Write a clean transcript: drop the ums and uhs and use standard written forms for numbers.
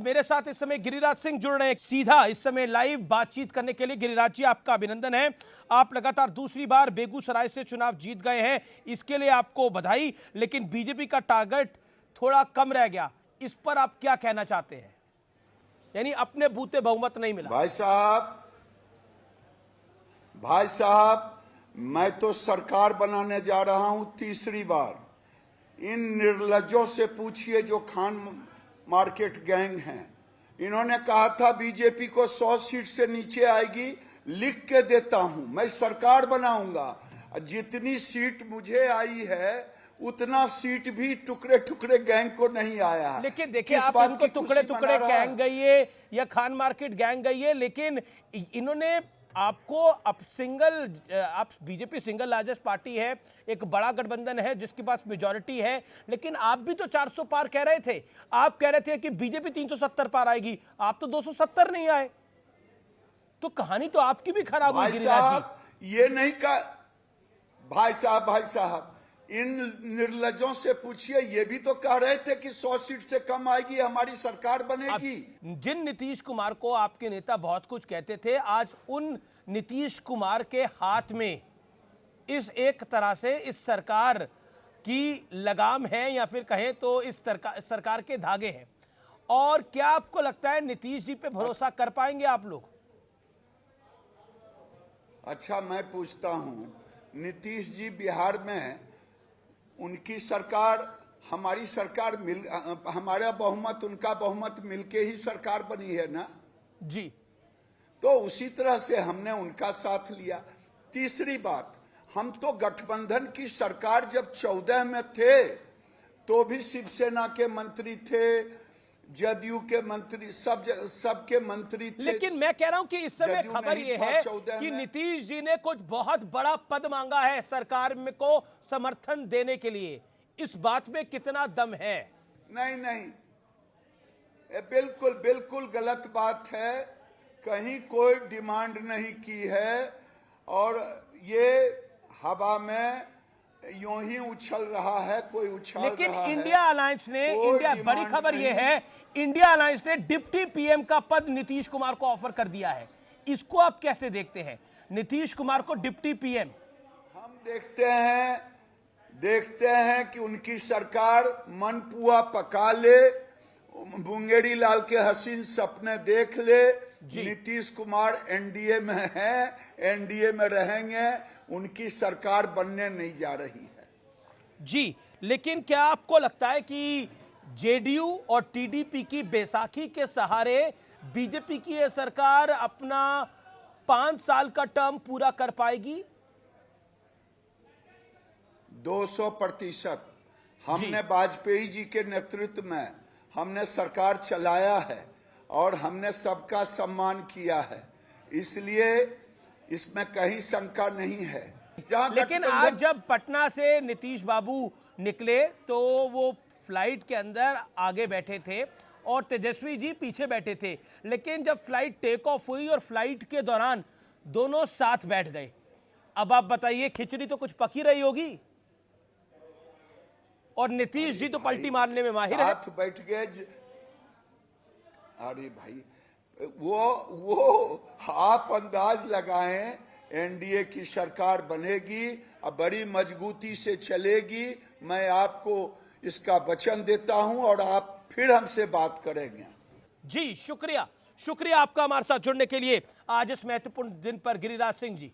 मेरे साथ इस समय गिरिराज सिंह जुड़ रहे हैं सीधा इस समय लाइव बातचीत करने के लिए। गिरिराज जी, आपका अभिनंदन है। आप लगातार दूसरी बार बेगूसराय से चुनाव जीत गए हैं, इसके लिए आपको बधाई। लेकिन बीजेपी का टारगेट थोड़ा कम रह गया, इस पर आप क्या कहना चाहते हैं? यानी अपने बूते बहुमत नहीं मिला। भाई साहब, मैं तो सरकार बनाने जा रहा हूं तीसरी बार। इन निर्लज्जों से पूछिए जो खान मार्केट गैंग हैं। इन्होंने कहा था बीजेपी को 100 सीट से नीचे आएगी, लिख के देता हूं, मैं सरकार बनाऊंगा। जितनी सीट मुझे आई है उतना सीट भी टुकड़े टुकड़े गैंग को नहीं आया। लेकिन देखिए, आप इनको टुकड़े टुकड़े गैंग गई है या खान मार्केट गैंग गई है, लेकिन इन्होंने आपको आप बीजेपी सिंगल लार्जेस्ट पार्टी है, एक बड़ा गठबंधन है जिसके पास मेजॉरिटी है, लेकिन आप भी तो 400 पार कह रहे थे। आप कह रहे थे कि बीजेपी 370 पार आएगी, आप तो 270 नहीं आए। तो कहानी तो आपकी भी खराब हुई गिरिराज जी। ये नहीं कहा भाई साहब, इन निर्लज्जों से पूछिए, ये भी तो कह रहे थे कि 100 सीट से कम आएगी, हमारी सरकार बनेगी। जिन नीतीश कुमार को आपके नेता बहुत कुछ कहते थे, आज उन नीतीश कुमार के हाथ में इस एक तरह से इस सरकार की लगाम है, या फिर कहें तो इस सरकार के धागे हैं। और क्या आपको लगता है नीतीश जी पे भरोसा कर पाएंगे आप लोग? अच्छा, मैं पूछता हूं, नीतीश जी बिहार में उनकी सरकार, हमारी सरकार हमारा बहुमत उनका बहुमत मिलके ही सरकार बनी है ना जी। तो उसी तरह से हमने उनका साथ लिया। तीसरी बात, हम तो गठबंधन की सरकार जब 14 में थे तो भी शिवसेना के मंत्री थे, जदयू के मंत्री, सबके मंत्री थे। लेकिन मैं कह रहा हूं कि इस समय खबर यह है कि नीतीश जी ने कुछ बहुत बड़ा पद मांगा है सरकार में को समर्थन देने के लिए। इस बात में कितना दम है? नहीं, बिल्कुल गलत बात है। कहीं कोई डिमांड नहीं की है और ये हवा में यूं ही उछल रहा है, कोई उछाल रहा है। लेकिन इंडिया अलायंस ने, बड़ी खबर यह है, इंडिया अलायंस ने डिप्टी पीएम का पद नीतीश कुमार को ऑफर कर दिया है। इसको आप कैसे देखते हैं, नीतीश कुमार को डिप्टी पीएम? हम देखते हैं कि उनकी सरकार मनपुआ पका ले, मुंगेरी लाल के हसीन सपने देख ले। नीतीश कुमार एनडीए में है, एनडीए में रहेंगे, उनकी सरकार बनने नहीं जा रही है जी। लेकिन क्या आपको लगता है कि जेडीयू और टीडीपी की बैसाखी के सहारे बीजेपी की यह सरकार अपना 5 साल का टर्म पूरा कर पाएगी? 200%। हमने वाजपेयी जी के नेतृत्व में हमने सरकार चलाया है और हमने सबका सम्मान किया है, इसलिए इसमें कहीं शंका नहीं है। लेकिन आज जब पटना से नीतीश बाबू निकले तो वो फ्लाइट के अंदर आगे बैठे थे और तेजस्वी जी पीछे बैठे थे, लेकिन जब फ्लाइट टेक ऑफ हुई और फ्लाइट के दौरान दोनों साथ बैठ गए। अब आप बताइए, खिचड़ी तो कुछ पकी रही होगी और नीतीश जी तो पलटी मारने में माहिर है। साथ बैठ गए। अरे भाई, वो आप अंदाज लगाएं, एनडीए की सरकार बनेगी और बड़ी मजबूती से चलेगी। मैं आपको इसका वचन देता हूं और आप फिर हमसे बात करेंगे। जी शुक्रिया आपका हमारे साथ जुड़ने के लिए आज इस महत्वपूर्ण दिन पर गिरिराज सिंह जी।